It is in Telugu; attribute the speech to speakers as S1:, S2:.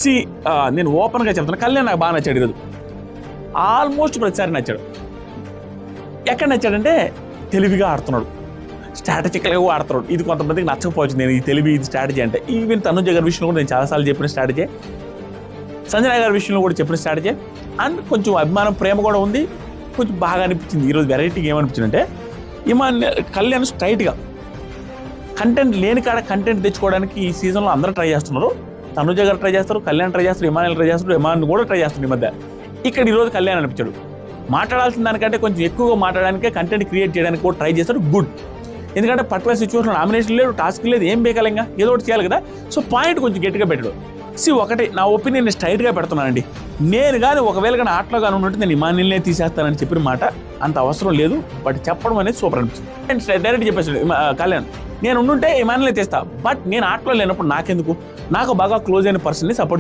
S1: సి నేను ఓపెన్గా చెప్తాను, కళ్యాణ్ నాకు బాగా నచ్చాడు ఈరోజు. ఆల్మోస్ట్ ప్రతిసారి నచ్చాడు. ఎక్కడ నచ్చాడంటే తెలివిగా ఆడుతున్నాడు, స్ట్రాటజికల్గా ఆడుతున్నాడు. ఇది కొంతమందికి నచ్చకపోవచ్చు, నేను ఈ తెలివి ఇది స్ట్రాటజీ అంటే. ఈవెన్ తనుజ గారి విషయంలో కూడా నేను చాలాసార్లు చెప్పిన స్ట్రాటజీ, సంజయ్ గారి విషయంలో కూడా చెప్పిన స్ట్రాటజీ. అండ్ కొంచెం అభిమానం, ప్రేమ కూడా ఉంది. కొంచెం బాగా అనిపించింది ఈరోజు. వెరైటీగా ఏమనిపించిందంటే కళ్యాణ్ స్ట్రైట్గా కంటెంట్ లేని కాడ కంటెంట్ తెచ్చుకోవడానికి ఈ సీజన్లో అందరూ ట్రై చేస్తున్నారు. తనుజ గారు ట్రై చేస్తారు, కళ్యాణ్ ట్రై చేస్తారు, ఇమానుయల్ ట్రై చేస్తారు, ఇమాన్ కూడా ట్రై చేస్తారు ఈ మధ్య. ఇక్కడ ఈరోజు కళ్యాణ్ అనిపించాడు. మాట్లాడాల్సిన దానికంటే కొంచెం ఎక్కువగా మాట్లాడడానికే, కంటెంట్ క్రియేట్ చేయడానికి కూడా ట్రై చేస్తాడు. గుడ్. ఎందుకంటే పర్టికులర్ సిచ్యువేషన్ నామినేషన్ లేదు, టాస్క్ లేదు, ఏం బేకాలంగా ఏదో ఒకటి చేయాలి కదా. సో పాయింట్ కొంచెం గట్టిగా పెట్టాడు. ఒకటి నా ఒపీనియన్ స్ట్రైట్గా పెడుతున్నానండి. నేను కానీ ఒకవేళ కానీ ఆటలో కానీ ఉన్నట్టు నేను ఇమానుయల్నే తీసేస్తానని చెప్పిన మాట అంత అవసరం లేదు, బట్ చెప్పడం అనేది సూపర్ అనిపిస్తుంది. అండ్ డైరెక్ట్ చెప్పేసాడు కళ్యాణ్, నేను ఉండుంటే ఇమానుయల్నే తీస్తా, బట్ నేను ఆటలో లేనప్పుడు నాకెందుకు, నాకు బాగా క్లోజ్ అయిన పర్సన్ని సపోర్ట్